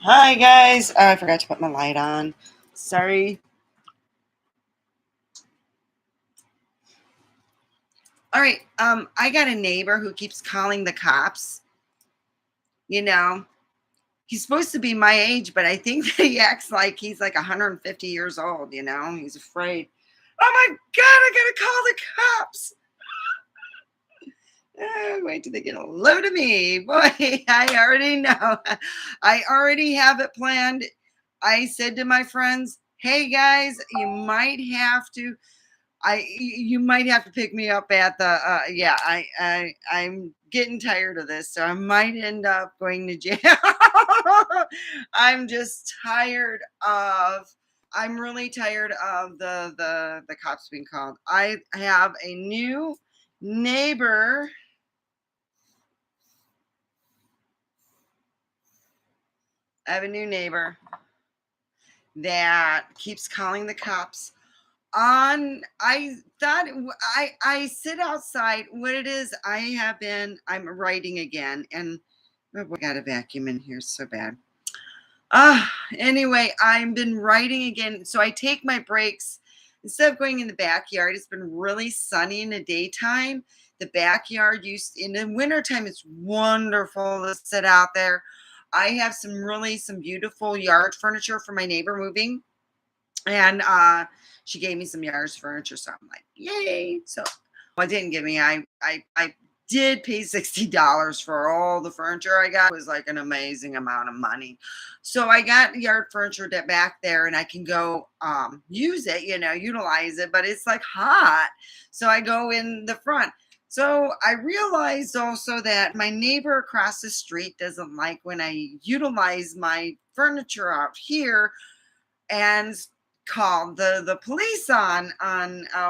Hi guys, I forgot to put my light on. Sorry. All right, I got a neighbor who keeps calling the cops. You know, he's supposed to be my age, but I think that he acts like he's like 150 years old. He's afraid. Oh my God, I gotta call the cops. Wait till they get a load of me. Boy, I already know. I already have it planned. I said to my friends, hey guys, you might have to pick me up at the yeah, I'm getting tired of this, so I might end up going to jail. I'm just tired of I'm really tired of the cops being called. I have a new neighbor. I have a new neighbor that keeps calling the cops on. I sit outside. What it is, I'm writing again, and oh boy, I got a vacuum in here so bad. Anyway, I've been writing again, so I take my breaks instead of going in the backyard. It's been really sunny in the daytime. The backyard used in the wintertime, it's wonderful to sit out there. I have some beautiful yard furniture for my neighbor moving, and she gave me some yard furniture, so I'm like, yay. So well, I didn't give me. I did pay $60 for all the furniture I got. It was like an amazing amount of money. So I got yard furniture that back there, and I can go use it, utilize it, but it's like hot. So I go in the front. So I realized also that my neighbor across the street doesn't like when I utilize my furniture out here, and called the police on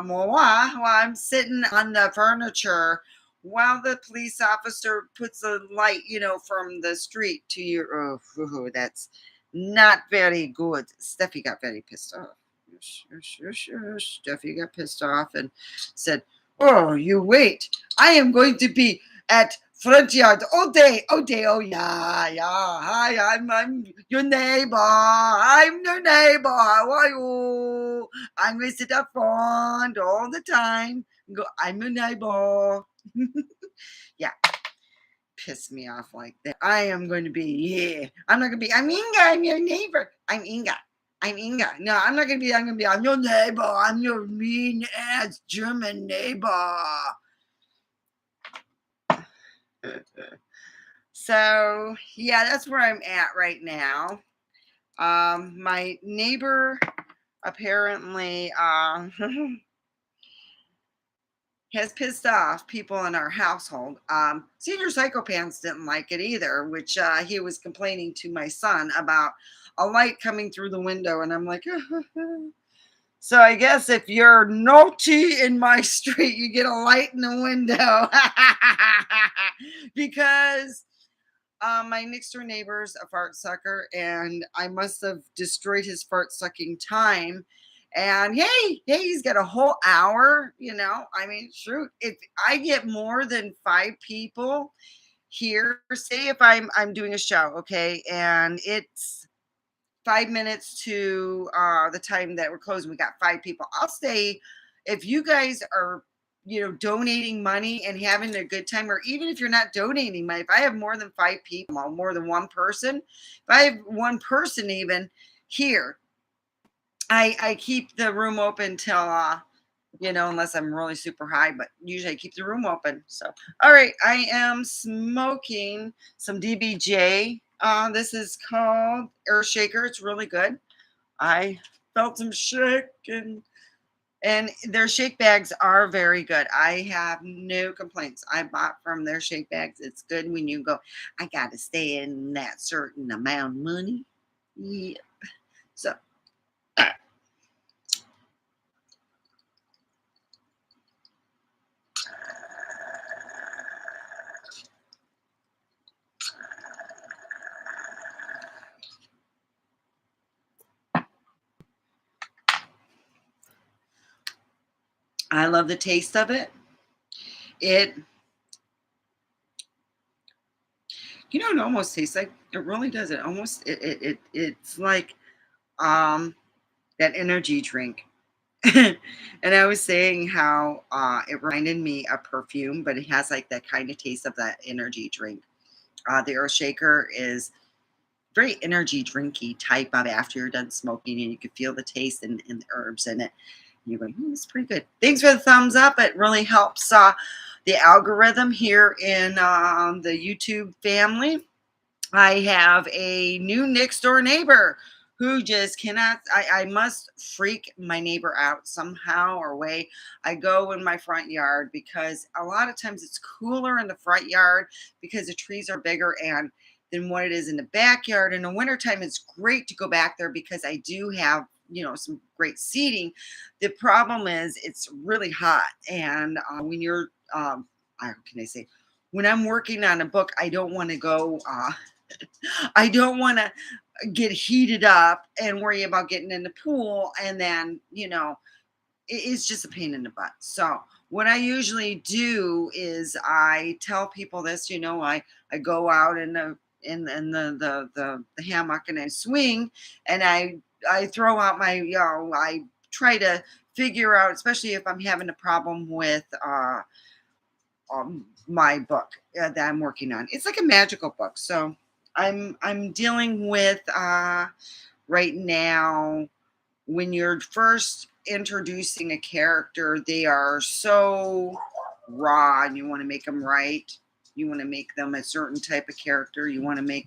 moi while I'm sitting on the furniture, while the police officer puts a light, from the street to your. Oh, that's not very good. Steffi got very pissed off. Steffi got pissed off and said, "Oh, you wait! I am going to be at front yard all day, all day. Oh yeah, yeah. Hi, I'm your neighbor. I'm your neighbor. How are you? I'm gonna sit up front all the time. Go, I'm your neighbor." Yeah, piss me off like that. I am going to be, yeah. I'm not gonna be, I'm Inga, I'm your neighbor. I'm Inga. I'm Inga. No, I'm not gonna be, I'm your neighbor. I'm your mean ass German neighbor. So yeah, that's where I'm at right now. My neighbor apparently has pissed off people in our household. Senior Psychopaths didn't like it either, which he was complaining to my son about a light coming through the window, and I'm like, so I guess if you're naughty in my street, you get a light in the window. Because my next door neighbor's a fart sucker, and I must have destroyed his fart sucking time. And hey, he's got a whole hour. I mean, shoot, if I get more than 5 people here, say if I'm doing a show, okay, and it's 5 minutes to the time that we're closing, we got 5 people. I'll stay. If you guys are, donating money and having a good time, or even if you're not donating money, if I have more than 5 people, more than one person, if I have one person even here, I keep the room open till unless I'm really super high, but usually I keep the room open. So, all right, I am smoking some DBJ. This is called Air Shaker. It's really good. I felt some shake, and their shake bags are very good. I have no complaints. I bought from their shake bags. It's good when you go, I got to stay in that certain amount of money. Yeah. So, I love the taste of it. It You know, it almost tastes like it really does. It almost it's like um that energy drink. And I was saying how it reminded me of perfume, but it has like that kind of taste of that energy drink. The Earth Shaker is very energy drinky type of after you're done smoking, and you can feel the taste and the herbs in it. And you're going, it's pretty good. Thanks for the thumbs up. It really helps the algorithm here in the YouTube family. I have a new next door neighbor who just cannot. I must freak my neighbor out somehow or way. I go in my front yard because a lot of times it's cooler in the front yard because the trees are bigger and than what it is in the backyard. In the wintertime, it's great to go back there because I do have, some great seating. The problem is it's really hot. And when you're, how can I say, when I'm working on a book, I don't want to go. I don't want to get heated up and worry about getting in the pool. And then, it's just a pain in the butt. So, what I usually do is I tell people this, I go out in the hammock and I swing and I throw out my, I try to figure out, especially if I'm having a problem with my book that I'm working on. It's like a magical book. So I'm dealing with right now when you're first introducing a character, they are so raw and you want to make them right. You want to make them a certain type of character. You want to make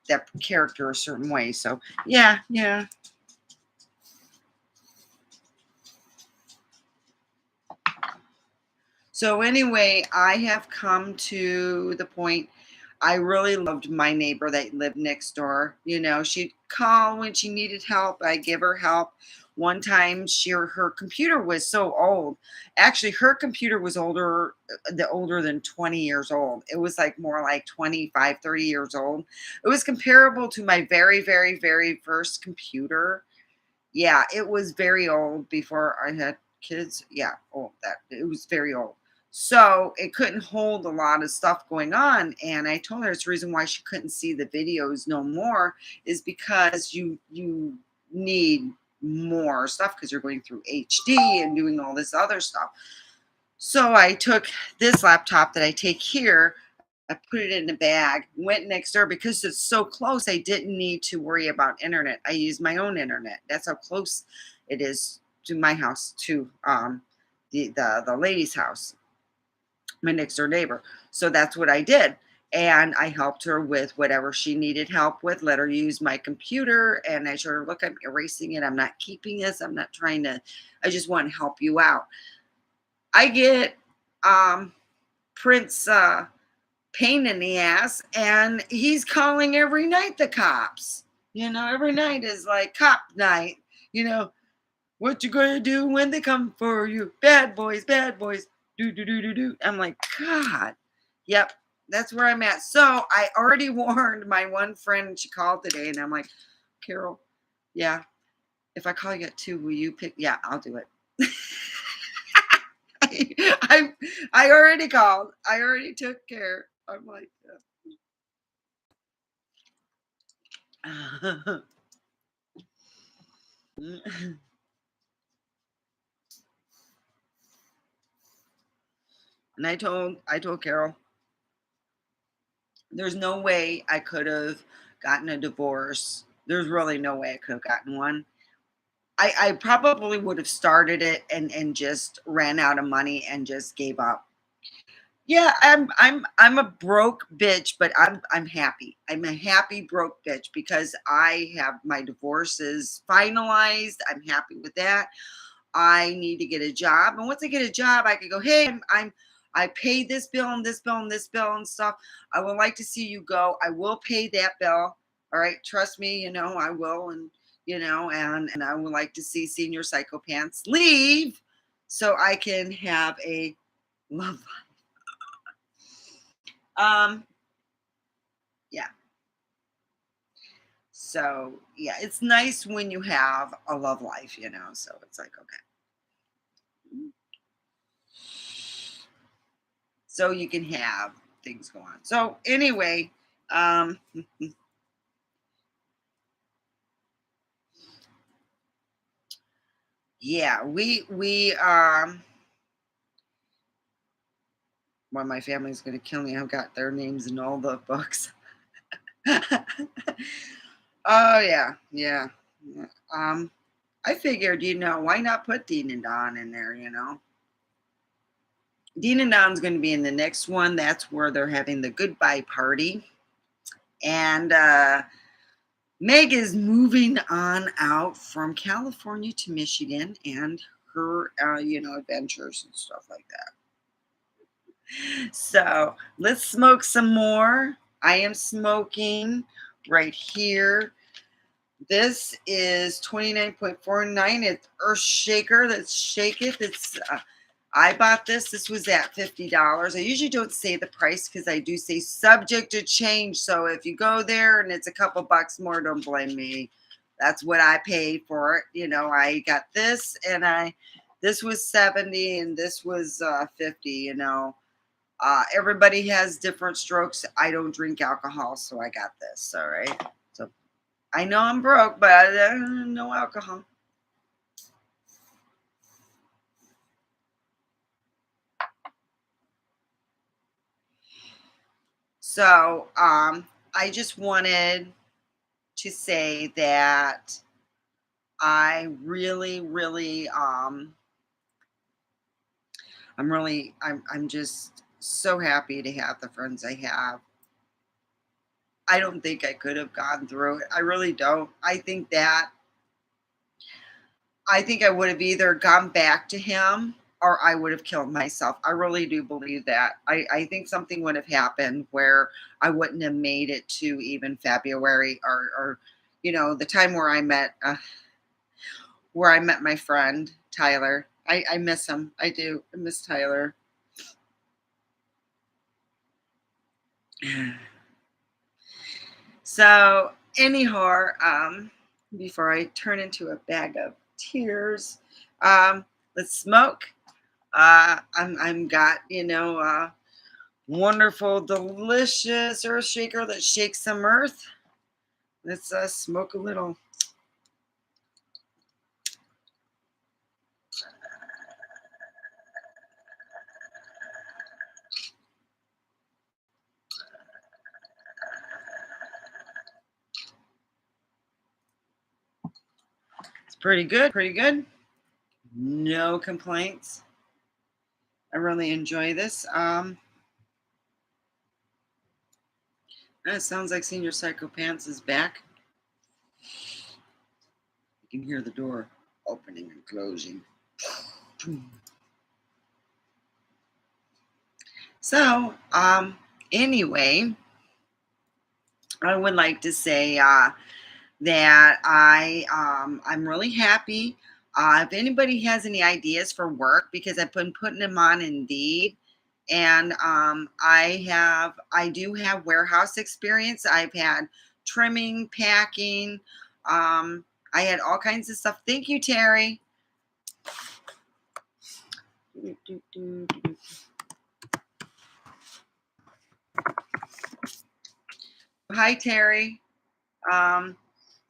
that character a certain way. So yeah, yeah. So anyway, I have come to the point I really loved my neighbor that lived next door. She'd call when she needed help. I give her help. One time her computer was so old. Actually, her computer was older than 20 years old. It was like more like 25, 30 years old. It was comparable to my very, very, very first computer. Yeah, it was very old before I had kids. Yeah, old. That it was very old. So it couldn't hold a lot of stuff going on. And I told her it's the reason why she couldn't see the videos no more is because you need more stuff because you're going through HD and doing all this other stuff. So I took this laptop that I take here, I put it in a bag, went next door because it's so close. I didn't need to worry about internet. I use my own internet. That's how close it is to my house, to the lady's house, my next door neighbor. So that's what I did. And I helped her with whatever she needed help with, let her use my computer. And I showed her, look, I'm erasing it. I'm not keeping this. I'm not trying to, I just want to help you out. I get Prince pain in the ass, and he's calling every night the cops. Every night is like cop night. What you gonna do when they come for you? Bad boys, bad boys. Do do do do do. I'm like, God. Yep, that's where I'm at. So I already warned my one friend. She called today, and I'm like, Carol, yeah. If I call you at 2, will you pick? Yeah, I'll do it. I, I already called. I already took care. I'm like, and I told Carol, there's no way I could have gotten a divorce. There's really no way I could have gotten one. I probably would have started it and just ran out of money and just gave up. Yeah, I'm a broke bitch, but I'm happy. I'm a happy broke bitch because I have my divorces finalized. I'm happy with that. I need to get a job, and once I get a job, I can go, hey, I paid this bill and this bill and this bill and stuff. I would like to see you go. I will pay that bill. All right, trust me, I will, and I would like to see Senior Psychopants leave so I can have a love life. Yeah. So yeah, it's nice when you have a love life, So it's like, okay. So you can have things go on. So anyway, Um, yeah, well, my family's gonna kill me. I've got their names in all the books. Oh yeah, yeah. Yeah. I figured, why not put Dean and Don in there, Dean and Don's going to be in the next one. That's where they're having the goodbye party. And Meg is moving on out from California to Michigan and her, adventures and stuff like that. So let's smoke some more. I am smoking right here. This is 29.49. It's Earth Shaker. Let's shake it. I bought this. This was at $50. I usually don't say the price because I do say subject to change. So if you go there and it's a couple bucks more, don't blame me. That's what I paid for it. I got this and this was 70 and this was 50, everybody has different strokes. I don't drink alcohol, so I got this. All right. So I know I'm broke, but no alcohol. So I just wanted to say that I really, really, I'm just so happy to have the friends I have. I don't think I could have gone through it. I really don't. I think I would have either gone back to him or I would have killed myself. I really do believe that. I think something would have happened where I wouldn't have made it to even February or the time where I met my friend Tyler. I miss him. I do. I miss Tyler. So anyhow, before I turn into a bag of tears, let's smoke. I'm got wonderful, delicious earth shaker that shakes some earth. Let's smoke a little. It's pretty good. Pretty good. No complaints. I really enjoy this. It sounds like Senior Psycho Pants is back. You can hear the door opening and closing. So, anyway, I would like to say that I'm really happy. If anybody has any ideas for work, because I've been putting them on Indeed, and I do have warehouse experience. I've had trimming, packing. I had all kinds of stuff. Thank you, Terry. Hi, Terry. Um,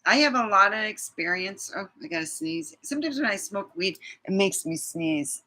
I have a lot of experience. Oh, I gotta sneeze. Sometimes when I smoke weed, it makes me sneeze.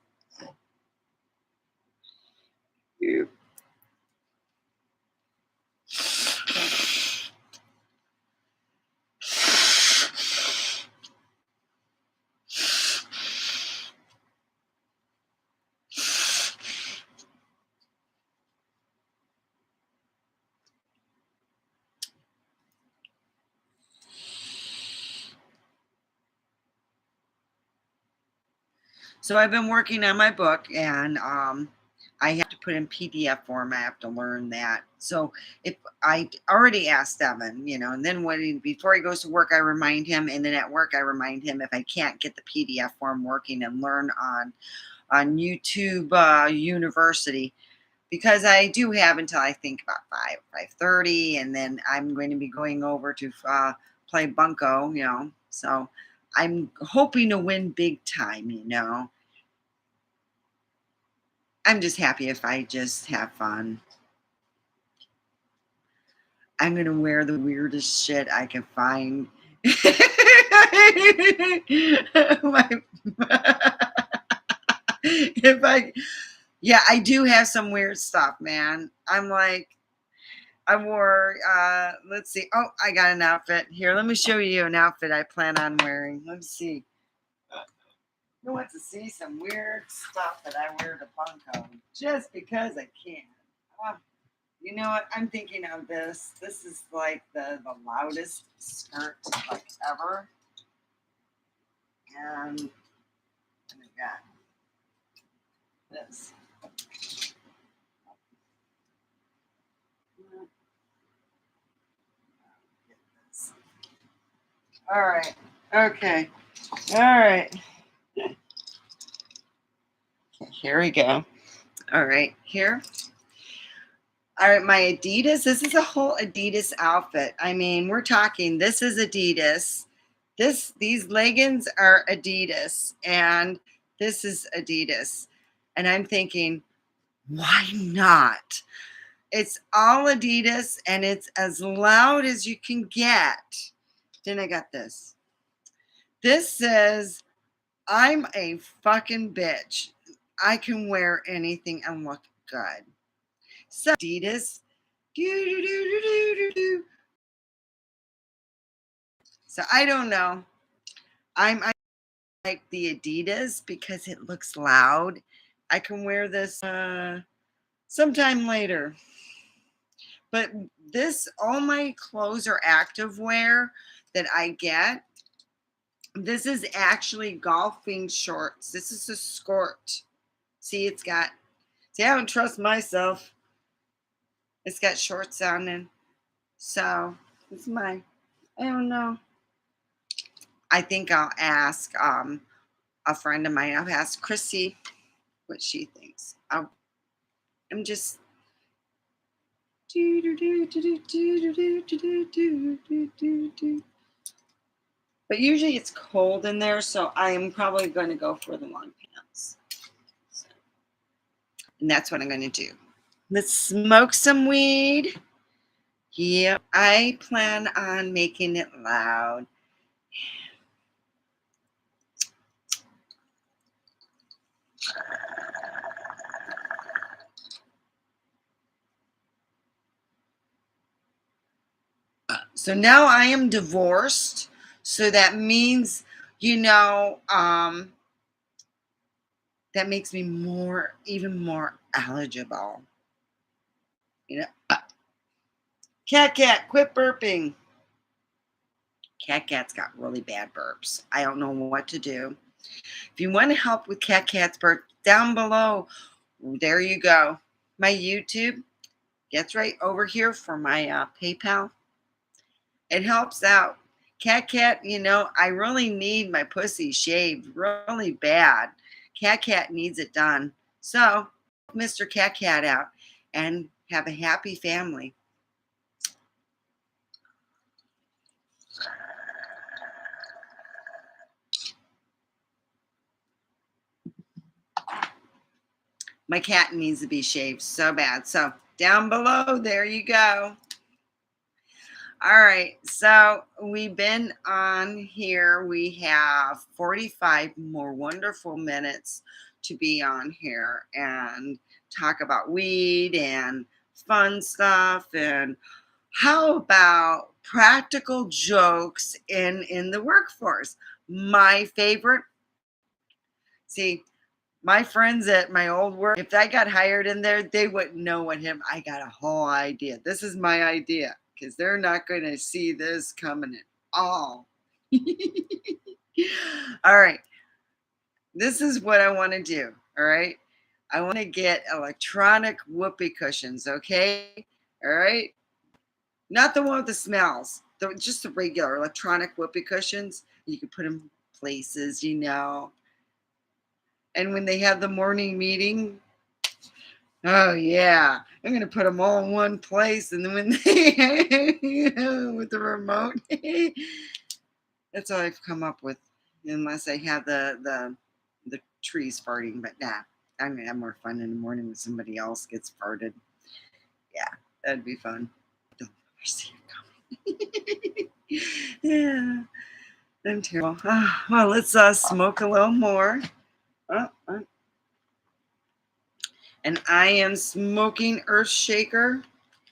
So I've been working on my book, and I have to put in PDF form. I have to learn that. So if I already asked Evan, and then before he goes to work, I remind him, and then at work I remind him if I can't get the PDF form working and learn on YouTube University, because I do have until I think about 5:30, and then I'm going to be going over to play bunco. So I'm hoping to win big time. I'm just happy if I just have fun. I'm gonna wear the weirdest shit I can find. My, if I, yeah, I do have some weird stuff, man. I'm like, I wore, let's see. Oh, I got an outfit here. Let me show you an outfit I plan on wearing. Let me see. You want to see some weird stuff that I wear to Bunko just because I can. Oh, you know what? I'm thinking of this. This is like the loudest skirt like ever. And I got this. All right. Okay. All right. Here we go. All right. Here. All right. My Adidas. This is a whole Adidas outfit. I mean, we're talking. This is Adidas. These leggings are Adidas, and this is Adidas. And I'm thinking, why not? It's all Adidas, and it's as loud as you can get. Then I got this. This says, I'm a fucking bitch. I can wear anything and look good. So Adidas. So I don't know. I like the Adidas because it looks loud. I can wear this sometime later. But this, all my clothes are active wear that I get. This is actually golfing shorts. This is a skirt. See, see, I don't trust myself. It's got shorts on, and so it's I don't know. I think I'll ask a friend of mine. I'll ask Chrissy what she thinks. I'm just. But usually it's cold in there, so I am probably going to go for the long pants. So, and that's what I'm going to do. Let's smoke some weed. Yep, I plan on making it loud. So now I am divorced. So that means, you know, that makes me even more eligible. You know, Cat, quit burping. Cat's got really bad burps. I don't know what to do. If you want to help with Cat's burp, down below, there you go. My YouTube gets right over here for my PayPal. It helps out. Cat, you know, I really need my pussy shaved really bad. Cat needs it done. So, Mr. Cat out and have a happy family. My cat needs to be shaved so bad. So, down below, there you go. All right, so we've been on here. We have 45 more wonderful minutes to be on here and talk about weed and fun stuff. And how about practical jokes in the workforce? My favorite. See, my friends at my old work, if I got hired in there, they wouldn't know what him. I got a whole idea. This is my idea because they're not going to see this coming at all. All right. This is what I want to do. All right. I want to get electronic whoopee cushions. Okay. All right. Not the one with the smells, just the regular electronic whoopee cushions. You can put them places, you know. And when they have the morning meeting, oh yeah, I'm gonna put them all in one place, and then when they, with the remote, that's all I've come up with. Unless I have the trees farting, but nah, I'm gonna have more fun in the morning when somebody else gets farted. Yeah, that'd be fun. see it coming. Yeah, I'm terrible. Well, let's smoke a little more. Oh, and I am smoking Earth Shaker.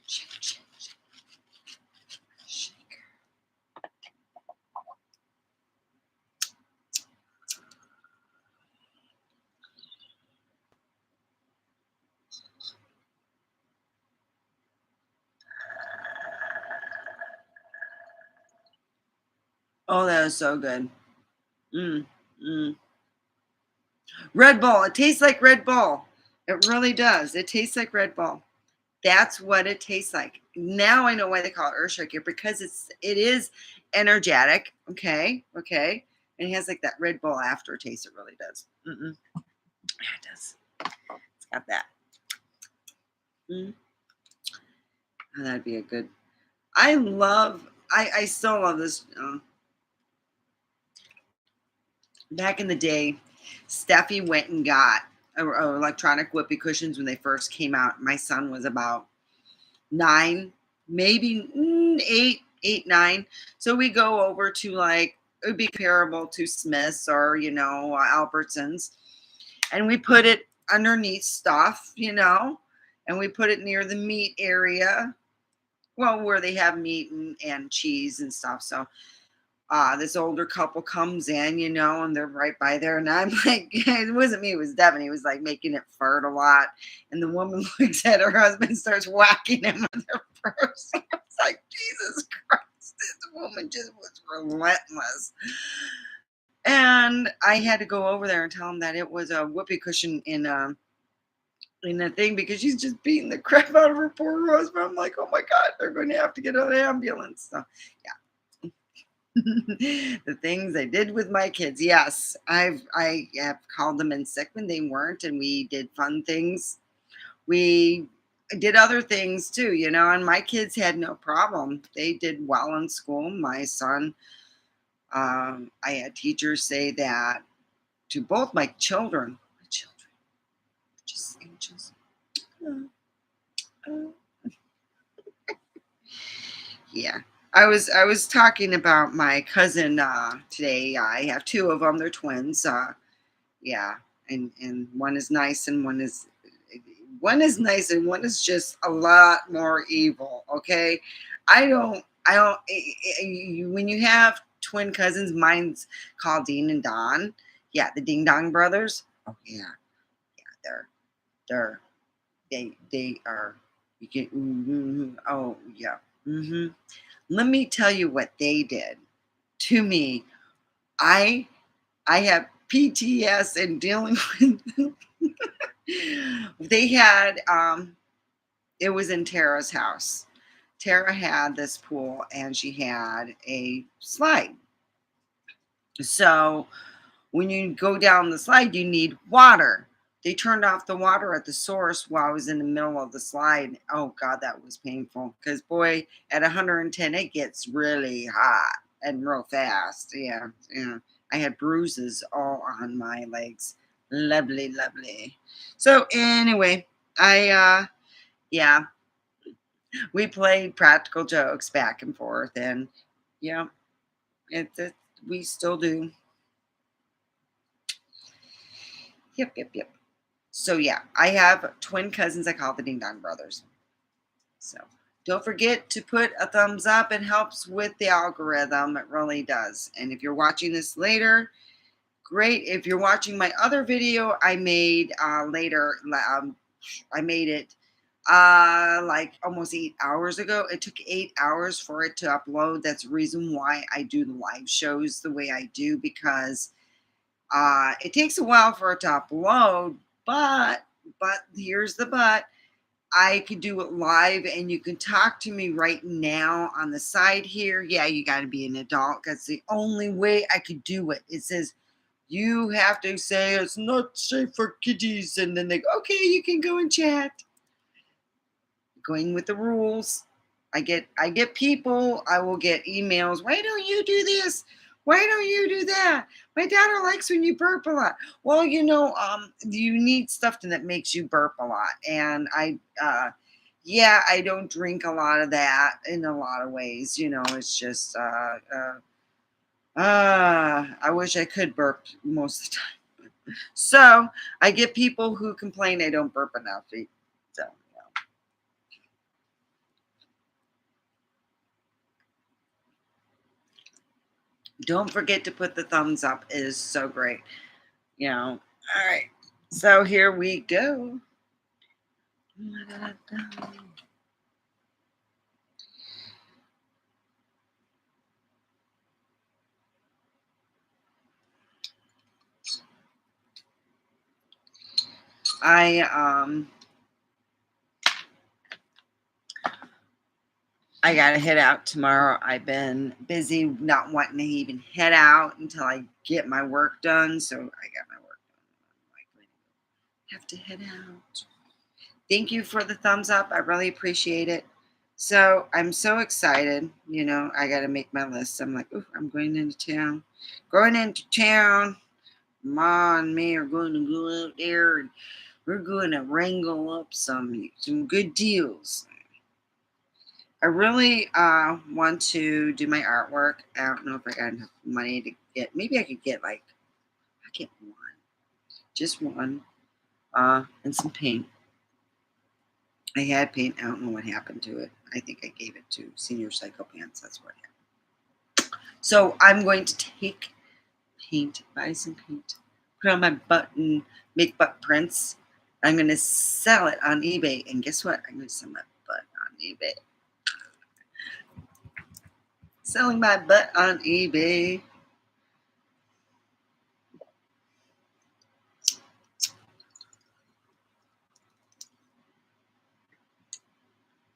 Shake, shake, shake. Oh, that is so good. Mm, mm. Red Bull. It tastes like Red Bull. It really does. It tastes like Red Bull. That's what it tastes like. Now I know why they call it Earth Shaker, because it is energetic. Okay, okay, and it has like that Red Bull aftertaste. It really does. Yeah, it does. It's got that. Mm. Oh, that'd be a good. I love. I still love this. Back in the day, Steffi went and got electronic whoopee cushions when they first came out. My son was about 9, maybe 8, 9. So we go over to, like, it would be comparable to Smith's or, Albertsons, and we put it underneath stuff, and we put it near the meat area, well, where they have meat and cheese and stuff. So this older couple comes in, and they're right by there. And I'm like, it wasn't me, it was Devin. He was like making it fart a lot. And the woman looks at her husband, starts whacking him with her purse. I was like, Jesus Christ, this woman just was relentless. And I had to go over there and tell him that it was a whoopee cushion in the thing, because she's just beating the crap out of her poor husband. I'm like, oh my God, they're going to have to get an ambulance. So, yeah. The things I did with my kids. Yes, I have called them in sick when they weren't, and we did fun things. We did other things too, and my kids had no problem. They did well in school. My son, I had teachers say that to both my children, just angels. Uh, Yeah. I was talking about my cousin today. I have two of them. They're twins. Yeah, and one is nice and one is nice and one is just a lot more evil. Okay, I don't. When you have twin cousins, mine's called Dean and Don. Yeah, the Ding Dong brothers. Oh yeah, yeah. They're they are. You can. Oh yeah. Hmm. Let me tell you what they did to me. I I have PTS and dealing with. They had it was in Tara's house. Tara had this pool and she had a slide. So when you go down the slide, you need water. They turned off the water at the source while I was in the middle of the slide. Oh God, that was painful. Because boy, at 110, it gets really hot and real fast. Yeah, yeah. I had bruises all on my legs. Lovely, lovely. So anyway, yeah, we played practical jokes back and forth, and yeah, it we still do. Yep. So yeah, I have twin cousins. I call the Ding Dong brothers. So don't forget to put a thumbs up. It helps with the algorithm. It really does. And if you're watching this later, great. If you're watching my other video I made later, I made it like almost 8 hours ago. It took 8 hours for it to upload. That's the reason why I do the live shows the way I do, because it takes a while for it to upload, but here's the but. I could do it live and you can talk to me right now on the side here. Yeah, you got to be an adult. That's the only way I could do it. It says you have to say it's not safe for kiddies, and then they go, okay, you can go and chat. Going with the rules. I get people, I will get emails. Why don't you do this? Why don't you do that? My daughter likes when you burp a lot. Well, you need stuff that makes you burp a lot. And Yeah, I don't drink a lot of that in a lot of ways. It's just I wish I could burp most of the time. So I get people who complain I don't burp enough. So don't forget to put the thumbs up. It is so great. All right. So here we go. I I gotta head out tomorrow. I've been busy not wanting to even head out until I get my work done. So I got my work done. I'm like, have to head out. Thank you for the thumbs up. I really appreciate it. So I'm so excited. I got to make my list. I'm like, ooh, I'm going into town. Going into town. Ma and me are going to go out there and we're going to wrangle up some good deals. I really want to do my artwork. I don't know if I got enough money to get. Maybe I could get I get one, just one, and some paint. I had paint. I don't know what happened to it. I think I gave it to Senior Psycho Pants. That's what happened. So I'm going to take paint, buy some paint, put it on my butt and make butt prints. I'm going to sell it on eBay. And guess what? I'm going to sell my butt on eBay. Selling my butt on eBay.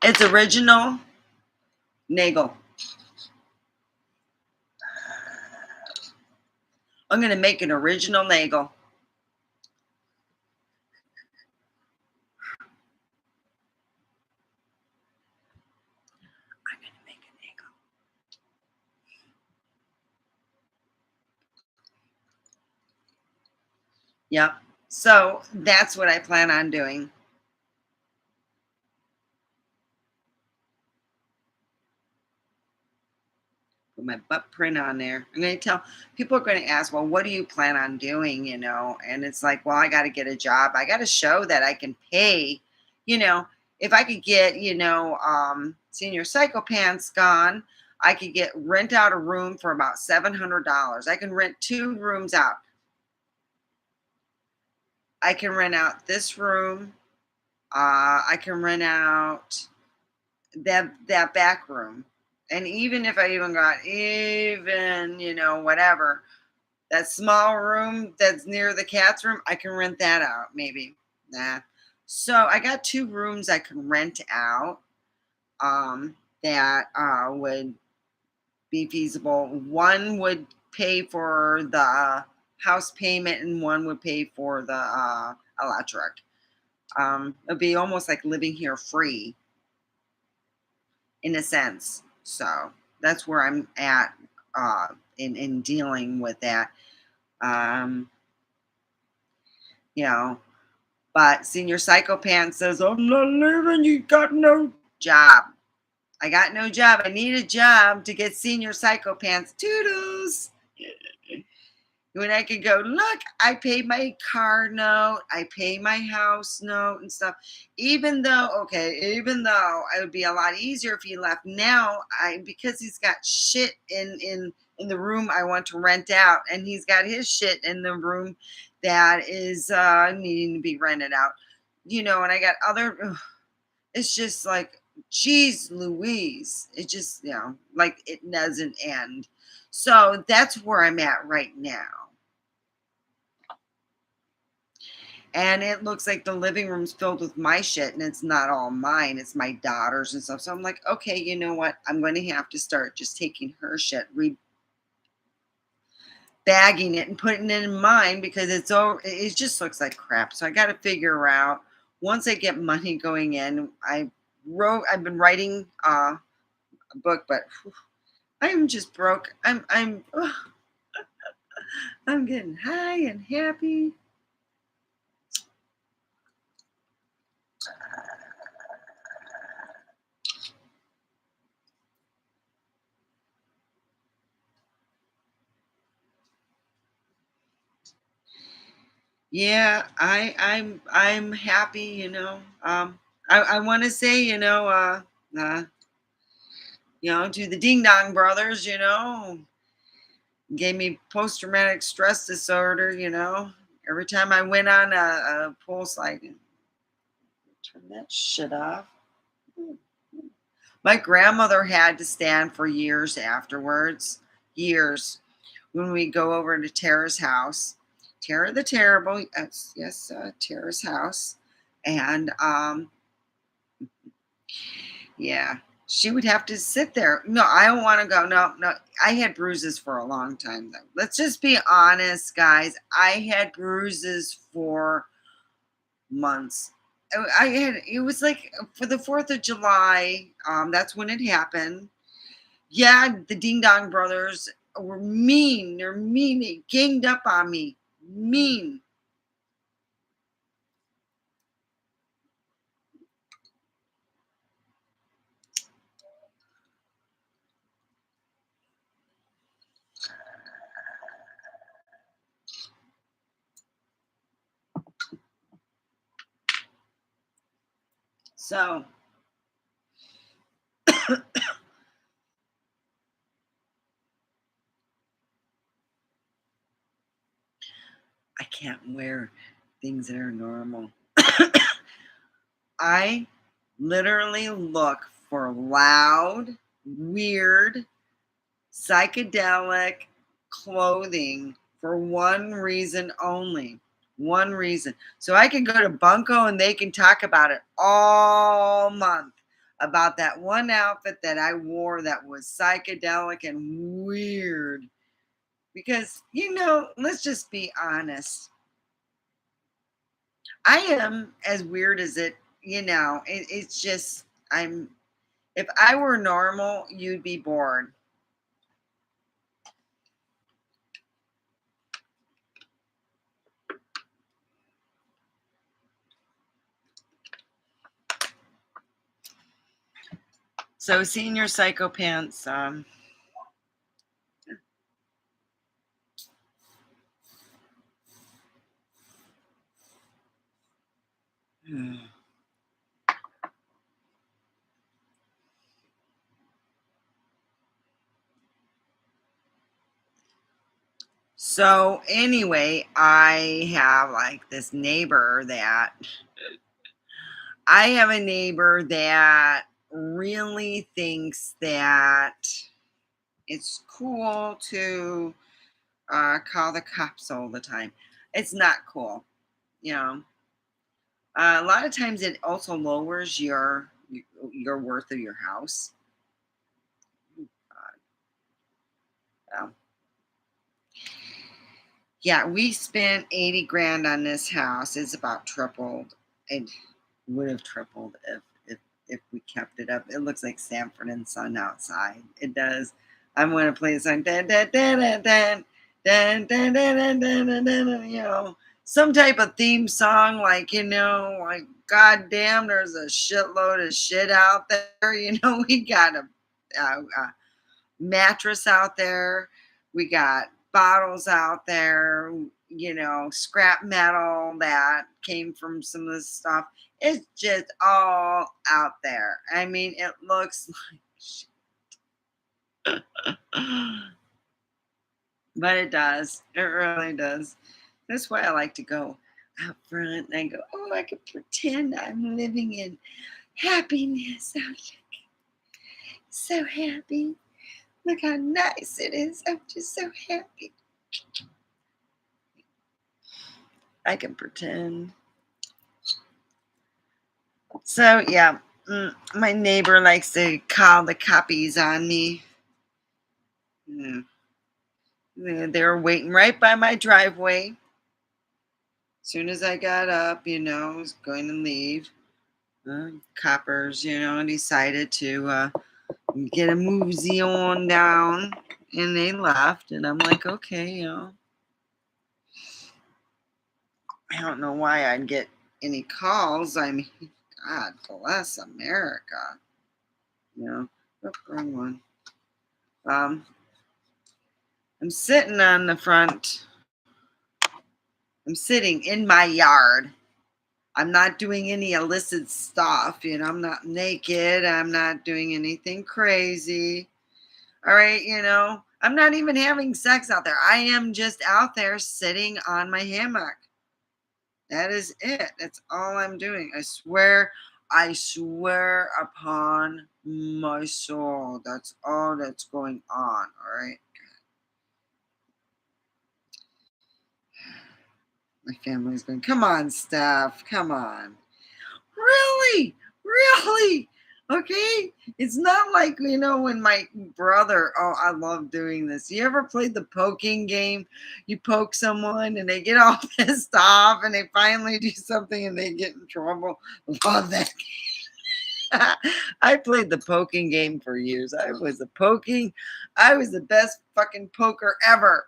It's original Nagel. I'm going to make an original Nagel. I'm going to make a Nagel. Yep. So that's what I plan on doing. Put my butt print on there. I'm going to tell people are going to ask, well, what do you plan on doing? And it's like, well, I got to get a job. I got to show that I can pay, you know, if I could get, Senior Psycho Pants gone, I could get rent out a room for about $700. I can rent 2 rooms out. I can rent out this room. I can rent out that back room. And even if I even got whatever, that small room that's near the cat's room, I can rent that out maybe. Nah. So I got 2 rooms I can rent out that would be feasible. One would pay for the house payment and one would pay for the electric. It'd be almost like living here free in a sense. So that's where I'm at in dealing with that. Um, you know, but Senior Psycho Pants says, I'm not leaving. You got no job. I got no job. I need a job to get Senior Psycho Pants. Toodles. When I could go, look, I pay my car note, I pay my house note and stuff. Even though it would be a lot easier if he left now, because he's got shit in the room I want to rent out, and he's got his shit in the room that is needing to be rented out. And I got other it's just like, geez Louise. It just, like it doesn't end. So that's where I'm at right now. And it looks like the living room's filled with my shit and it's not all mine. It's my daughter's and stuff. So I'm like, okay, you know what? I'm going to have to start just taking her shit, bagging it and putting it in mine because it just looks like crap. So I got to figure out once I get money going in. I've been writing a book, but I'm just broke. I'm getting high and happy. Yeah, I'm happy, I want to say, uh, to the Ding Dong Brothers, gave me post traumatic stress disorder, every time I went on a pulse, like, turn that shit off. My grandmother had to stand for years afterwards, years, when we go over to Tara's house. Tara the Terrible, yes, yes, Tara's house. And yeah, she would have to sit there. No, I don't want to go. No, no. I had bruises for a long time, though. Let's just be honest, guys. I had bruises for months. I had, it was like for the 4th of July. That's when it happened. Yeah, the Ding Dong Brothers were mean. They're mean. They ganged up on me. Mean. So I can't wear things that are normal. I literally look for loud, weird, psychedelic clothing for one reason only. One reason. So I can go to Bunko and they can talk about it all month about that one outfit that I wore that was psychedelic and weird. Because, let's just be honest. I am as weird as it's just, if I were normal, you'd be bored. So, senior psycho pants. So, anyway, I have like this neighbor that I have a neighbor that really thinks that it's cool to call the cops all the time. It's not cool, you know. A lot of times, it also lowers your worth of your house. Um, yeah, we spent 80 grand on this house. It's about tripled. It would have tripled if we kept it up. It looks like Sanford and Son outside. It does. I'm going to play the song. Dun, dun, dun, dun, dun, dun, dun, dun, dun, dun, dun, dun, dun, some type of theme song, like, like, God damn, there's a shitload of shit out there. We got a mattress out there. We got bottles out there, scrap metal that came from some of this stuff. It's just all out there. I mean, it looks like shit. But it does. It really does. That's why I like to go out front and I go, oh, I could pretend I'm living in happiness. I'm so happy. Look how nice it is. I'm just so happy. I can pretend. So yeah, my neighbor likes to call the copies on me. Mm, they were waiting right by my driveway. As soon as I got up, I was going to leave. Coppers, decided to get a mosey on down, and they left. And I'm like, okay, I don't know why I'd get any calls. I mean, God bless America. Wrong one. Um, I'm sitting on the front I'm sitting in my yard. I'm not doing any illicit stuff. I'm not naked. I'm not doing anything crazy. All right. I'm not even having sex out there. I am just out there sitting on my hammock. That is it. That's all I'm doing. I swear upon my soul. That's all that's going on. All right. My family's going, come on, Steph. Come on. Really? Really? Okay. It's not like, when my brother, oh, I love doing this. You ever played the poking game? You poke someone and they get all pissed off and they finally do something and they get in trouble. Love that. I played the poking game for years. I was the best fucking poker ever.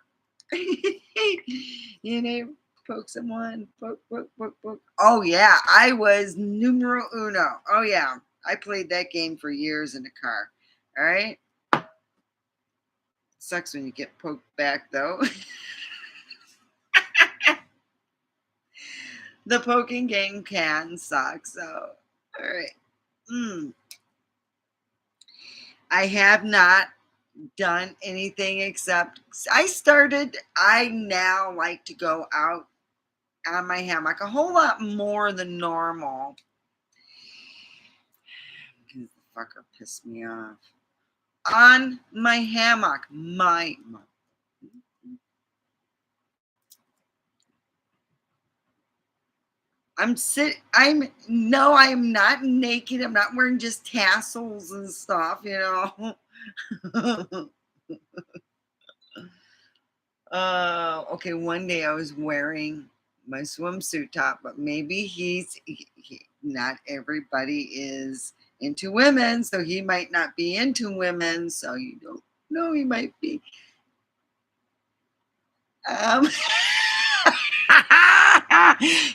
you know, poke someone, poke, poke, poke, poke. Oh yeah, I was numero uno. Oh yeah, I played that game for years in the car. All right, sucks when you get poked back though. The poking game can suck. So, all right. I have not done anything except I now like to go out on my hammock a whole lot more than normal. The fucker pissed me off. On my hammock, I'm not naked. I'm not wearing just tassels and stuff. Okay, one day I was wearing my swimsuit top, but maybe not everybody is into women, so he might not be into women, so you don't know, he might be. Um,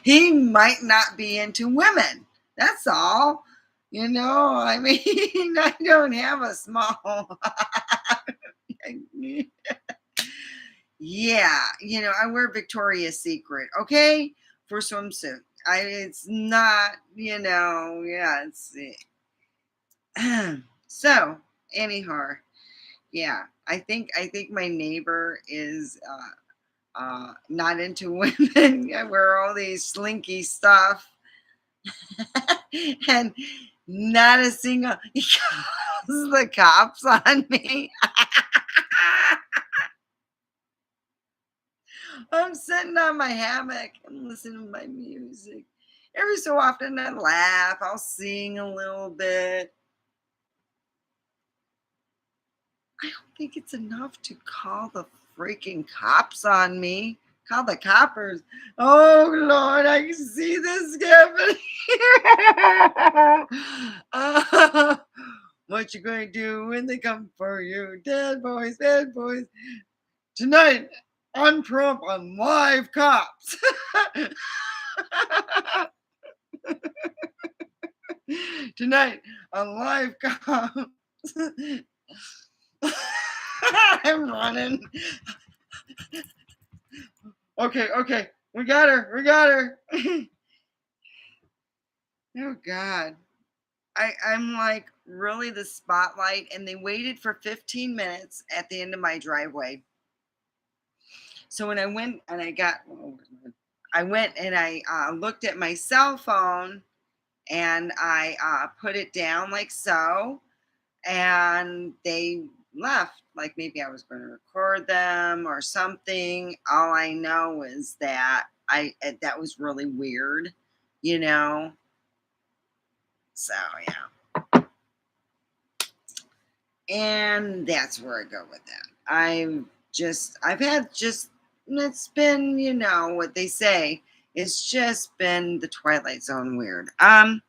he might not be into women. That's all. I mean, I don't have a small. Yeah, I wear Victoria's Secret, okay, for swimsuit. It's not, yeah, it's so anyhow, yeah, I think my neighbor is not into women. I wear all these slinky stuff, and not a single he calls the cops on me. I'm sitting on my hammock and listening to my music. Every so often I laugh, I'll sing a little bit. I don't think it's enough to call the freaking cops on me. Call the coppers. Oh Lord, I can see this happening. What you going to do when they come for you? Dead boys, bad boys. Tonight on Trump on Live Cops. Tonight on Live Cops. I'm running. Okay. We got her. Oh God. I'm like really the spotlight, and they waited for 15 minutes at the end of my driveway. So when I went and I looked at my cell phone, and I put it down like so, and they left. Like maybe I was going to record them or something. All I know is that that was really weird, you know. So yeah, and that's where I go with that. It's been, what they say. It's just been the Twilight Zone weird. I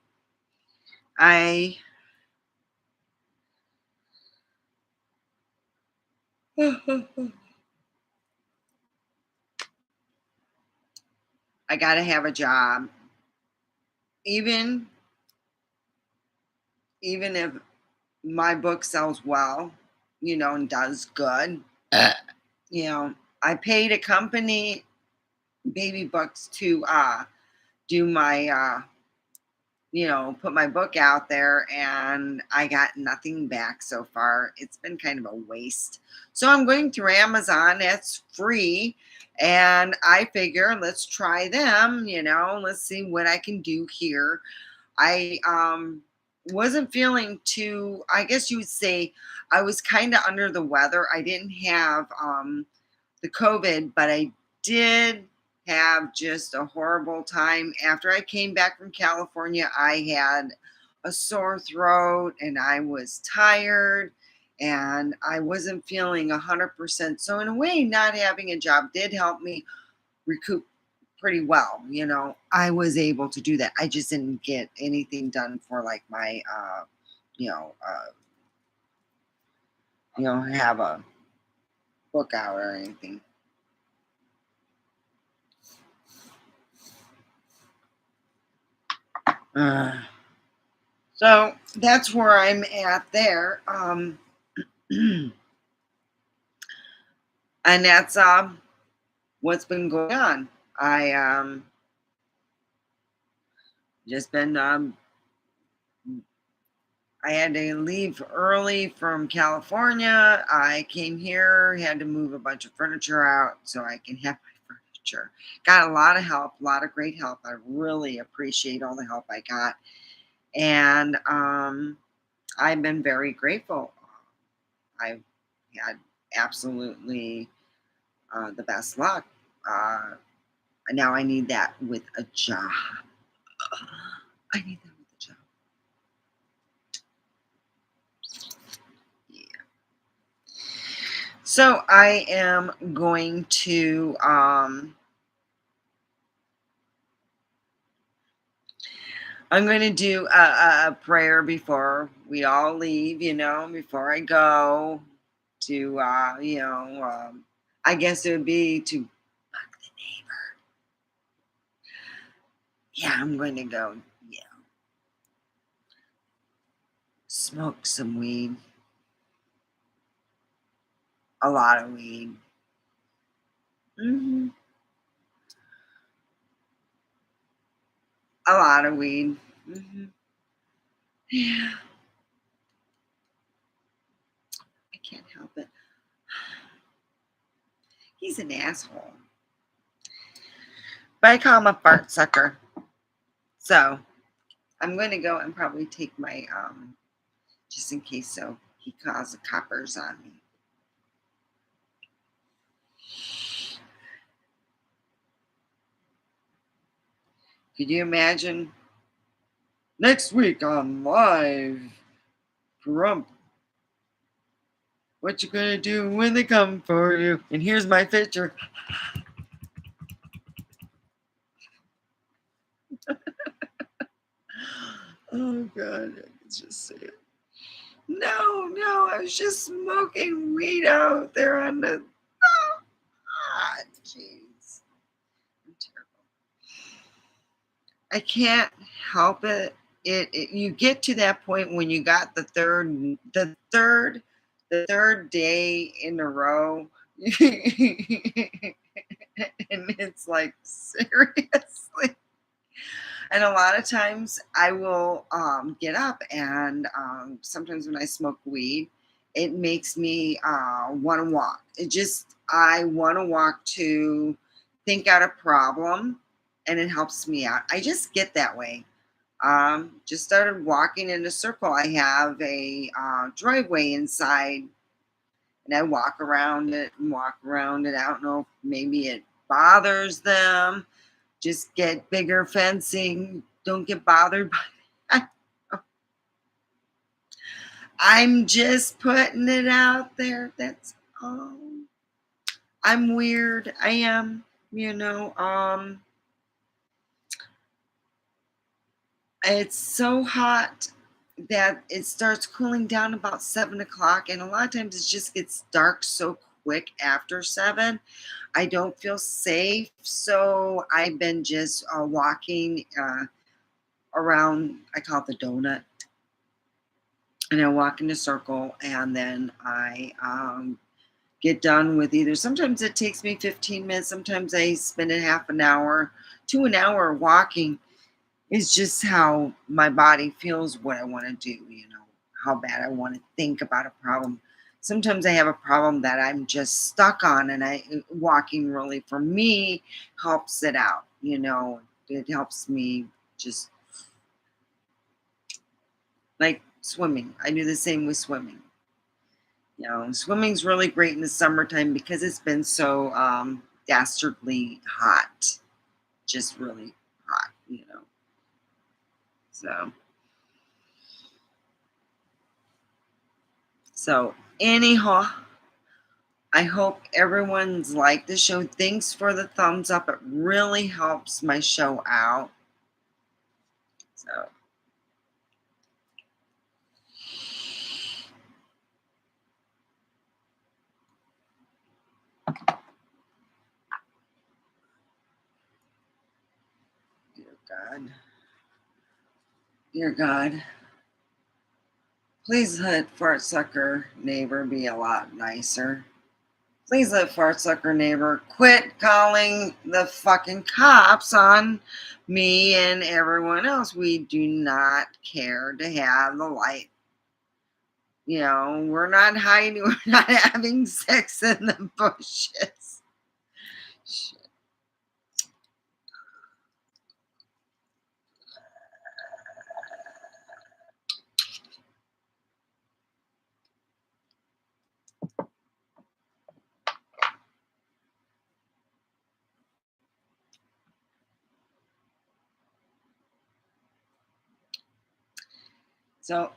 I gotta have a job, even if my book sells well, and does good. Uh, I paid a company baby books to do my put my book out there, and I got nothing back so far. It's been kind of a waste. So I'm going through Amazon. It's free. And I figure let's try them, let's see what I can do here. I wasn't feeling too, I guess you would say I was kind of under the weather. I didn't have the COVID, but I did have just a horrible time. After I came back from California, I had a sore throat and I was tired and I wasn't feeling 100%. So, in a way, not having a job did help me recoup pretty well. I was able to do that. I just didn't get anything done for like my, you know, uh, have a book out or anything. Uh, So that's where I'm at there. And that's what's been going on. I just been I had to leave early from California. I came here, had to move a bunch of furniture out so I can have my furniture. Got a lot of help, a lot of great help. I really appreciate all the help I got. And I've been very grateful. I've had absolutely the best luck. Uh, Now I need that with a job. I need that with a job. Yeah. So I am going to do a prayer before we all leave. Before I go to I guess it would be to bug the neighbor. Yeah, I'm going to go. Yeah, smoke some weed. A lot of weed. hmm A lot of weed. Yeah, I can't help it. He's an asshole. But I call him a fart sucker. So I'm going to go and probably take my, just in case so he calls the coppers on me. Could you imagine next week on Live Trump? What you gonna do when they come for you? And here's my picture. Oh God, I can just say it. No, no, I was just smoking weed out there on the. Ah, jeez, I'm terrible. I can't help it. You get to that point when you got the third day in a row, and it's like seriously. And a lot of times I will get up, and sometimes when I smoke weed, it makes me want to walk. I want to walk to think out a problem, and it helps me out. I just get that way. Just started walking in a circle. I have a driveway inside, and I walk around it and walk around it. I don't know if maybe it bothers them. Just get bigger fencing. Don't get bothered by that. I'm just putting it out there. That's all. I'm weird. I am, you know. It's so hot that it starts cooling down about 7 o'clock, and a lot of times it just gets dark so quick after 7. I don't feel safe, so I've been just walking around. I call it the donut, and I walk in a circle, and then I get done with either. Sometimes it takes me 15 minutes, sometimes I spend a half an hour to an hour walking. It's just how my body feels, what I want to do, how bad I want to think about a problem. Sometimes I have a problem that I'm just stuck on, and walking really for me helps it out. It helps me just like swimming. I do the same with swimming. Swimming's really great in the summertime because it's been so dastardly hot, just really hot. So, anyhow, I hope everyone's liked the show. Thanks for the thumbs up. It really helps my show out. So, dear God, dear God, please let Fart Sucker Neighbor be a lot nicer. Please let Fart Sucker Neighbor quit calling the fucking cops on me and everyone else. We do not care to have the light. We're not hiding. We're not having sex in the bushes. Shit. So,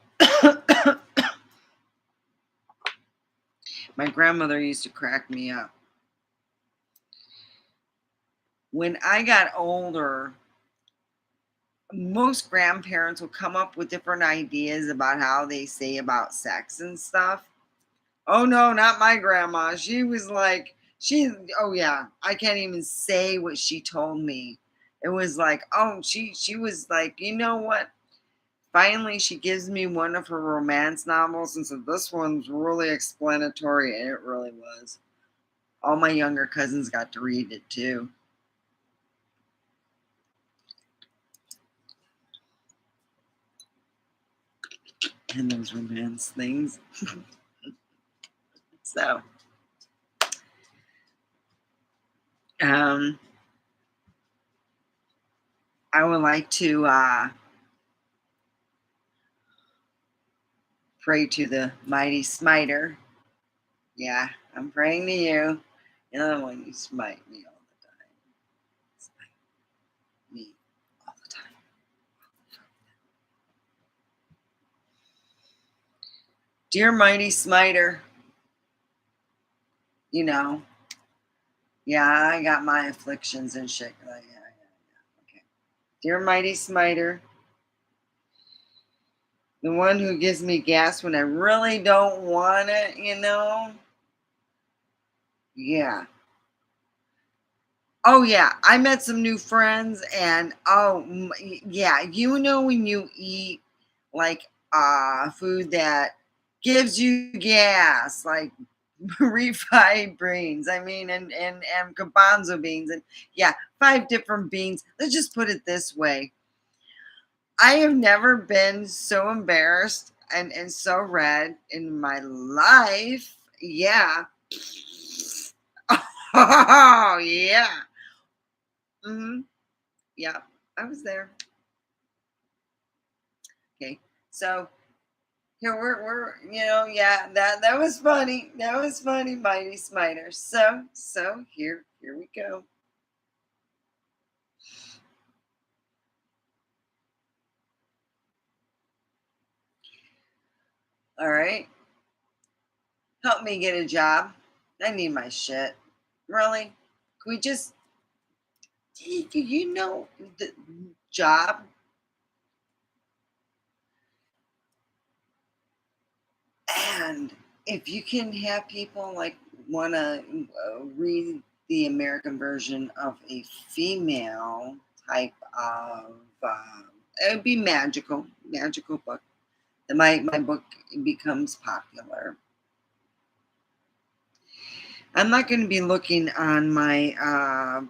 my grandmother used to crack me up. When I got older, most grandparents will come up with different ideas about how they say about sex and stuff. Oh no, not my grandma. She was like, oh yeah, I can't even say what she told me. It was like, oh, she was like, you know what? Finally, she gives me one of her romance novels and said, this one's really explanatory. And it really was. All my younger cousins got to read it too. And those romance things. So, I would like to pray to the mighty smiter. Yeah, I'm praying to you. You're the one you smite me all the time. Smite me all the time. Dear mighty smiter, yeah, I got my afflictions and shit. Yeah. Okay. Dear mighty smiter, the one who gives me gas when I really don't want it. Yeah. Oh yeah, I met some new friends, and yeah, when you eat like food that gives you gas, like refried beans. I mean, and garbanzo beans, and yeah, 5 different beans. Let's just put it this way: I have never been so embarrassed and so red in my life. Yeah. Oh yeah. Hmm. Yeah, I was there. Okay, so here yeah, that was funny. That was funny, mighty smiter. So here we go. All right, help me get a job. I need my shit. Really? Can we just? Do you know the job? And if you can have people like want to read the American version of a female type of, it would be magical book. My book becomes popular. I'm not going to be looking on my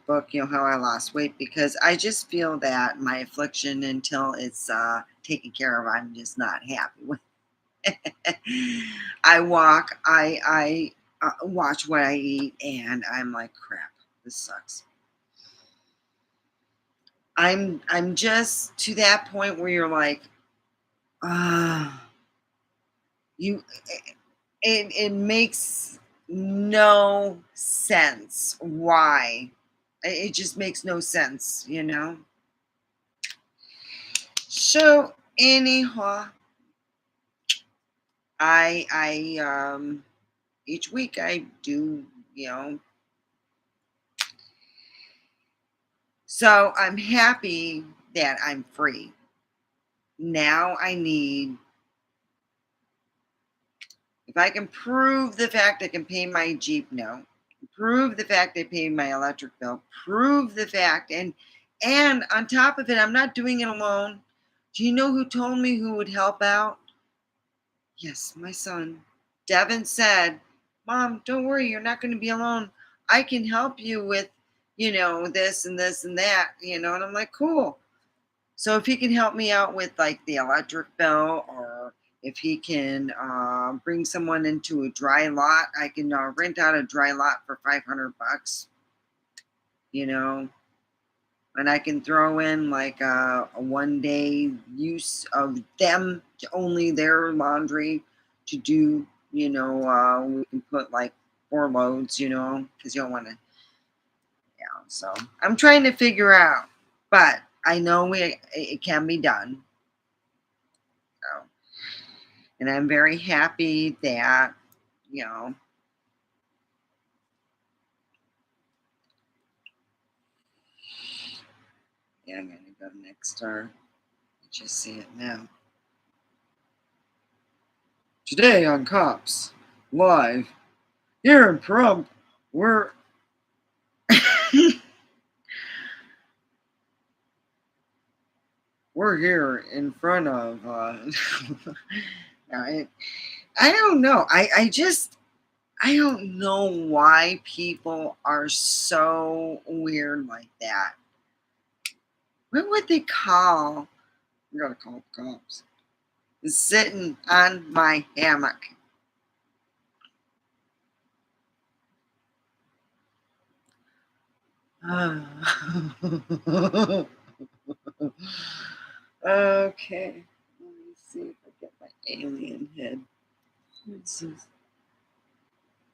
book, how I lost weight, because I just feel that my affliction, until it's taken care of, I'm just not happy with. I walk, I watch what I eat, and I'm like, crap, this sucks. I'm just to that point where you're like, ah, you. It makes no sense why. It just makes no sense. So anyhow, I each week I do, you know. So I'm happy that I'm free. Now I need, if I can prove the fact I can pay my Jeep note, prove the fact I paid my electric bill, prove the fact, and on top of it, I'm not doing it alone. Do you know who told me who would help out? Yes, my son. Devin said, Mom, don't worry, you're not going to be alone. I can help you with, this and this and that, and I'm like, cool. So if he can help me out with like the electric bill, or if he can bring someone into a dry lot, I can rent out a dry lot for $500, you know, and I can throw in like a 1 day use of them to only their laundry to do, we can put like 4 loads, because you don't want to, so I'm trying to figure out, but I know it can be done. So, and I'm very happy that, you know, yeah, I'm going to go next door. Just see it now. Today on Cops Live, here in Pahrump, we're we're here in front of. I don't know. I don't know why people are so weird like that. What would they call? I gotta call the cops. Sitting on my hammock. Okay. Let me see if I get my alien head.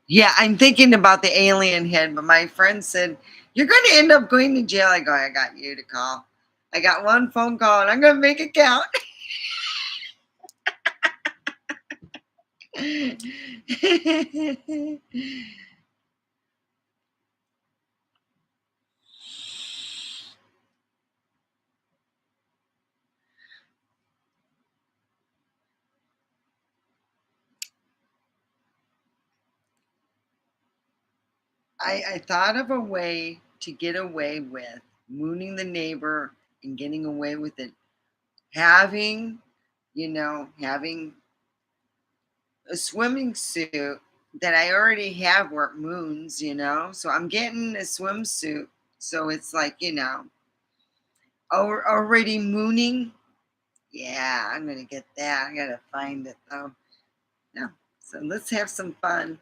Yeah, I'm thinking about the alien head, but my friend said, You're going to end up going to jail. I go, I got you to call. I got one phone call and I'm going to make it count. I thought of a way to get away with mooning the neighbor and getting away with it. Having a swimming suit that I already have where it moons. So I'm getting a swimsuit. So it's like, already mooning. Yeah, I'm going to get that. I got to find it though. Yeah. So let's have some fun.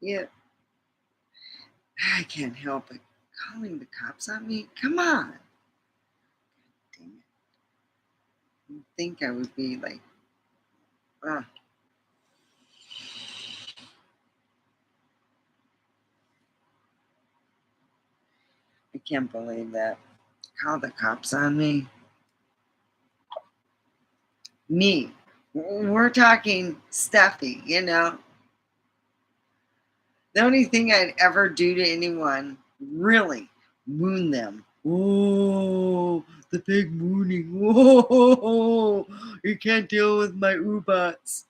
Yeah. I can't help it. Calling the cops on me? Come on. Dang it. You'd think I would be like, uh, I can't believe that. Call the cops on me. Me. We're talking Steffi. The only thing I'd ever do to anyone, really, moon them. Oh, the big mooning. Whoa, you can't deal with my ubats.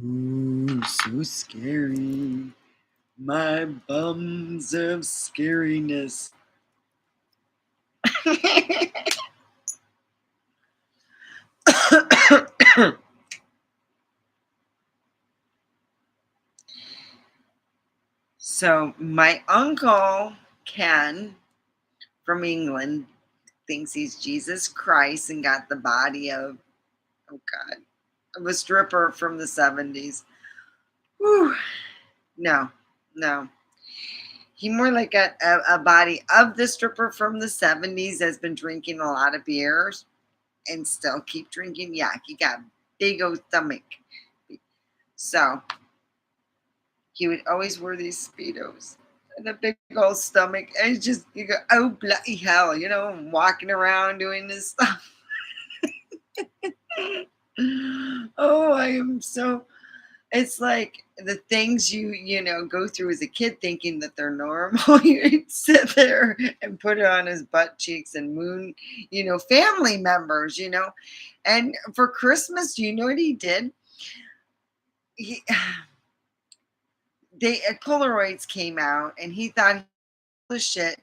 Ooh, so scary. My bums of scariness. So my uncle Ken from England thinks he's Jesus Christ and got the body of, oh God, of a stripper from the 70s. Whew. No, no. He more like got a body of the stripper from the 70s that's been drinking a lot of beers and still keep drinking. Yeah, he got big old stomach. So he would always wear these Speedos and a big old stomach. And it's just, you go, oh, bloody hell, walking around doing this stuff. Oh, I am so. It's like the things go through as a kid thinking that they're normal. You'd sit there and put it on his butt cheeks and moon, family members. And for Christmas, do you know what he did? He, Polaroids came out and he thought the shit.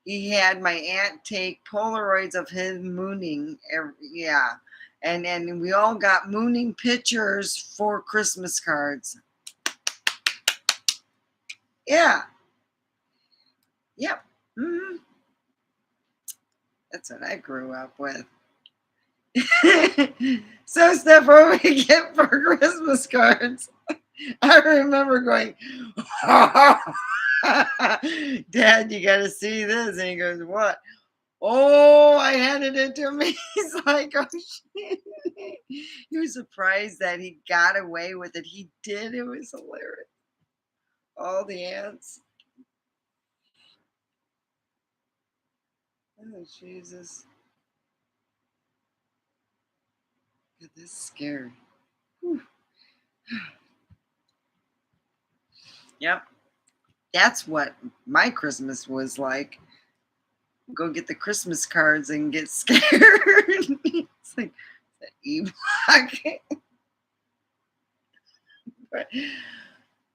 He had my aunt take Polaroids of him mooning. Yeah. And we all got mooning pictures for Christmas cards. Yeah. Yep. Hmm. That's what I grew up with. So, Steph, what we get for Christmas cards? I remember going, Dad, you got to see this. And he goes, what? Oh, I handed it to him. He's like, oh, shit. He was surprised that he got away with it. He did. It was hilarious. All the ants. Oh, Jesus. God, this is scary. Whew. Yep. That's what my Christmas was like. Go get the Christmas cards and get scared. It's like that evil.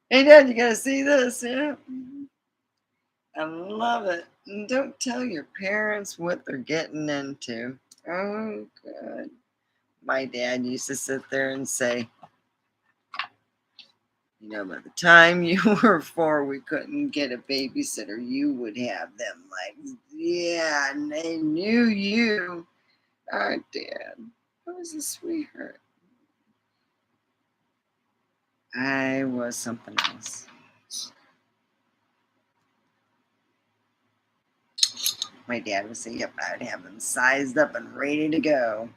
Hey, Dad, you got to see this. Yeah. I love it. And don't tell your parents what they're getting into. Oh, God. My dad used to sit there and say, by the time you were 4, we couldn't get a babysitter. You would have them. Like, yeah, and they knew you. Our dad. I was a sweetheart. I was something else. My dad would say, yep, I'd have them sized up and ready to go.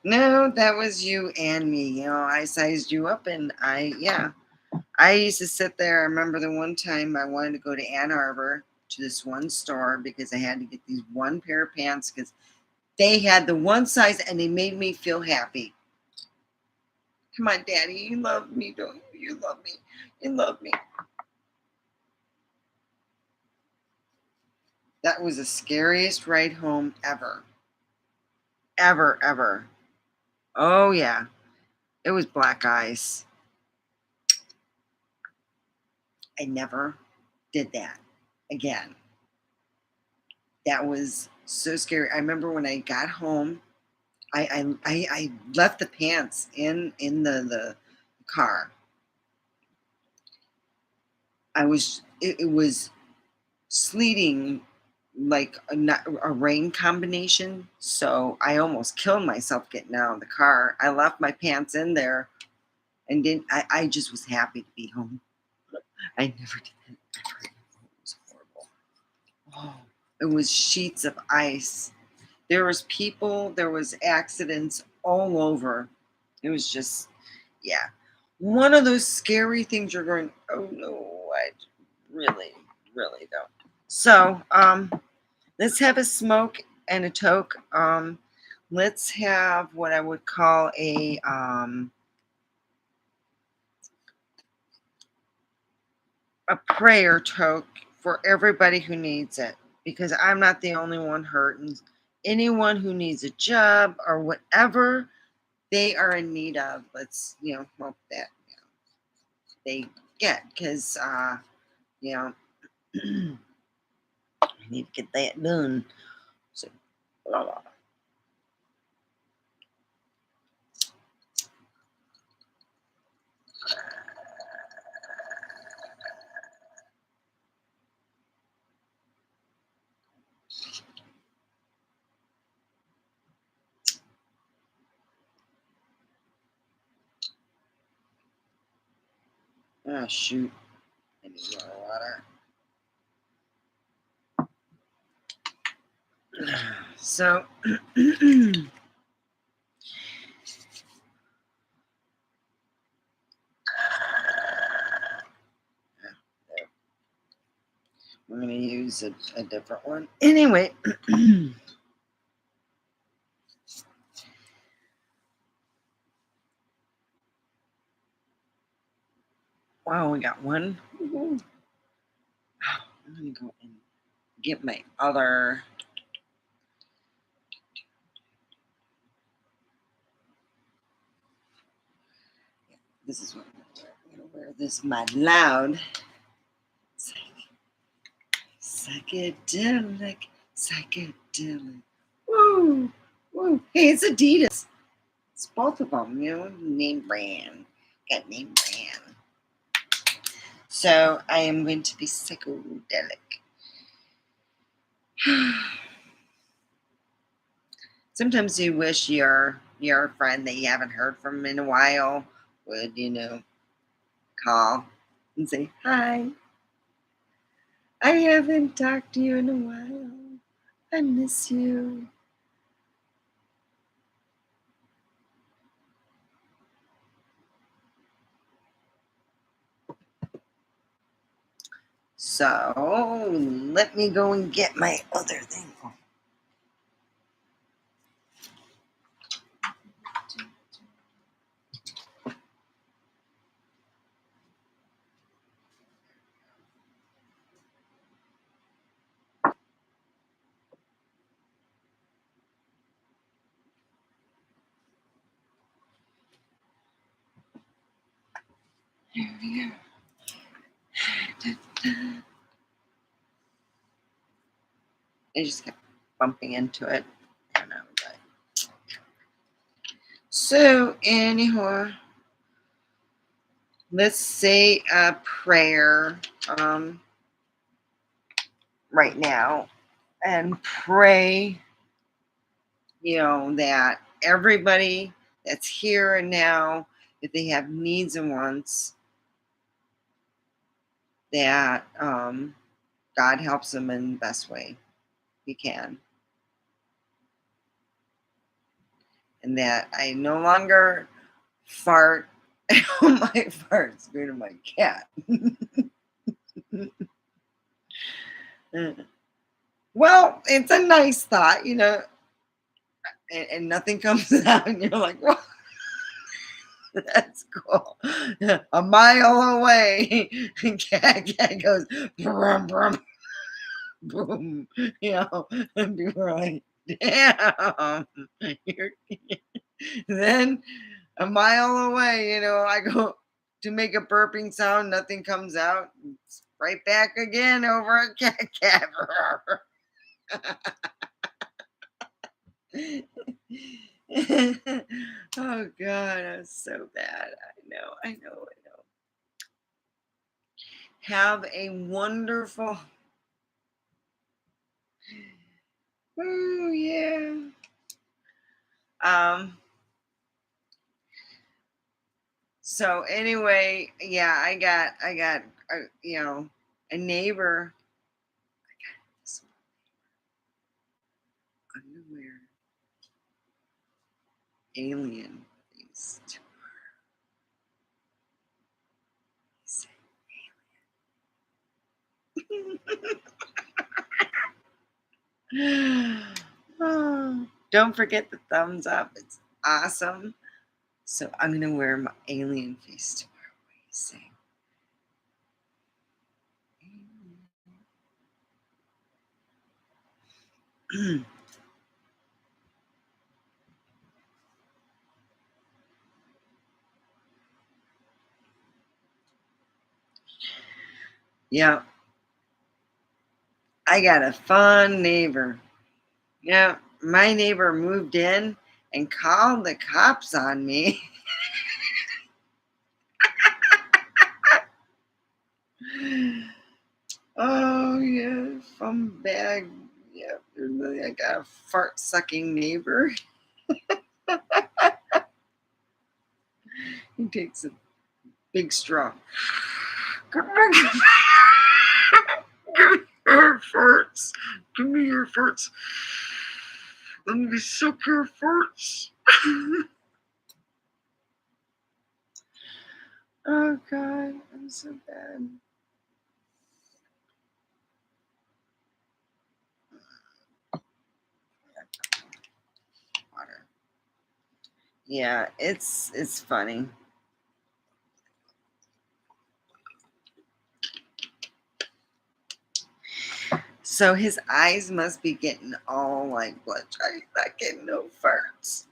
No, that was you and me. I sized you up and I used to sit there. I remember the one time I wanted to go to Ann Arbor to this one store because I had to get these one pair of pants because they had the one size and they made me feel happy. Come on, Daddy, you love me, don't you? You love me. You love me. That was the scariest ride home ever. Ever, ever. Oh, yeah. It was black ice. I never did that again. That was so scary. I remember when I got home, I left the pants in the car. It was sleeting like a rain combination, so I almost killed myself getting out of the car. I left my pants in there and didn't. I just was happy to be home. I never did that ever. It was horrible. Oh, it was sheets of ice. There was people, there was accidents all over. It was just, yeah. One of those scary things you're going, oh no, I really, really don't. So, let's have a smoke and a toke. Let's have what I would call a prayer toke for everybody who needs it because I'm not the only one hurting. Anyone who needs a job or whatever they are in need of, let's hope that. they get, because you know, I need to get that done. So, blah, blah. Oh shoot! I need more water. So, I'm going to use a different one. Anyway, wow, we got one. Woo-hoo. I'm going to go and get my other. This is what I'm going to wear. This my loud. Psychedelic. Psychedelic. Woo! Woo! Hey, it's Adidas. It's both of them, name brand. Got name brand. So I am going to be psychedelic. Sometimes you wish your friend that you haven't heard from in a while would, call and say, "Hi, I haven't talked to you in a while. I miss you." So let me go and get my other thing. Here we go. I just kept bumping into it. I don't know. But... So, anyhow, let's say a prayer right now and pray, that everybody that's here and now, if they have needs and wants, that God helps them in the best way He can. And that I no longer fart. My fart's going to my cat. Well, it's a nice thought, and nothing comes out, and you're like, well, that's cool. A mile away, cat goes, brum, brum, boom, and people are like, damn. Then a mile away, I go to make a burping sound, nothing comes out. It's right back again over a cat. Oh God, that's so bad. I know. Have a wonderful. Oh yeah. So anyway, yeah, I got a neighbor. I got this underwear alien face. Oh, don't forget the thumbs up. It's awesome. So I'm gonna wear my alien face tomorrow. What do you say? Yeah, I got a fun neighbor. Yeah, my neighbor moved in and called the cops on me. Oh yeah, fun bag. Yeah, I got a fart sucking neighbor. He takes a big straw. Give me your farts. Give me your farts. Let me suck your farts. Oh God, I'm so bad. Water. Yeah, it's funny. So his eyes must be getting all like bloodshot. He's not getting no farts.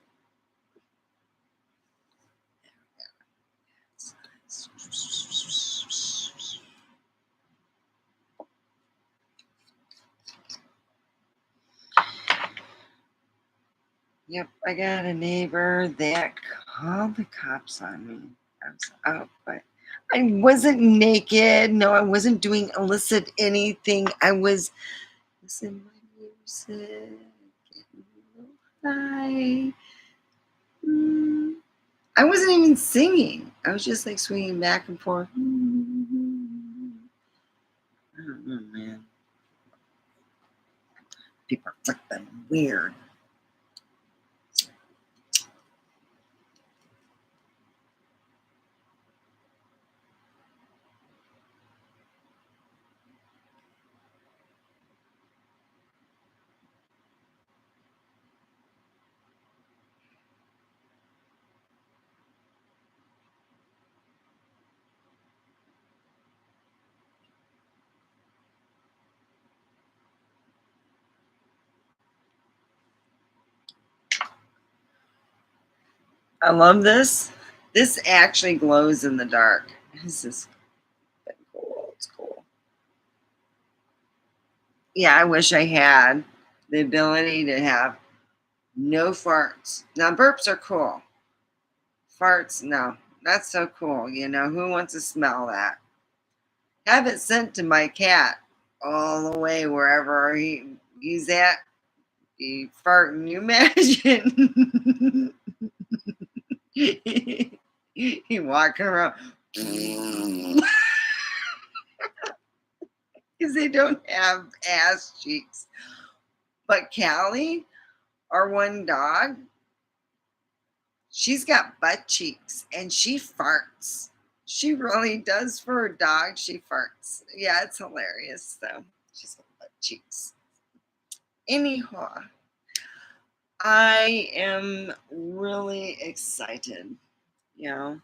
Yep, I got a neighbor that called the cops on me. I was out, but I wasn't naked. No, I wasn't doing illicit anything. I was listening to my music, getting a little high. I wasn't even singing. I was just like swinging back and forth. I don't know, man. People are flipping weird. I love this. This actually glows in the dark. This is cool. It's cool. Yeah, I wish I had the ability to have no farts. Now, burps are cool. Farts, no. That's so cool. You know, who wants to smell that? Have it sent to my cat all the way wherever he's at. He farting, you imagine? He walking around. Because they don't have ass cheeks. But Callie, our one dog, she's got butt cheeks and she farts. She really does for a dog. She farts. Yeah, it's hilarious. So she's got butt cheeks. Anyhow, I am really excited. You know,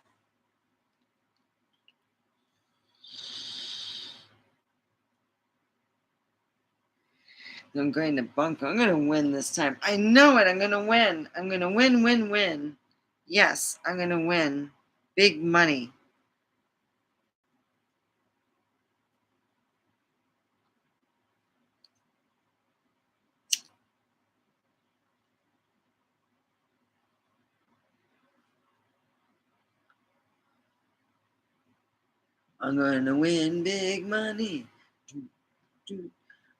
I'm going to bunk. I'm going to win this time. I know it. I'm going to win. I'm going to win, win, win. Yes, I'm going to win. Big money. I'm going to win big money.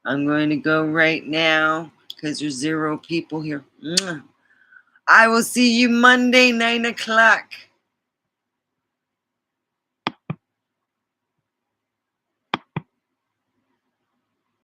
I'm going to go right now because there's 0 people here. I will see you Monday, 9 o'clock.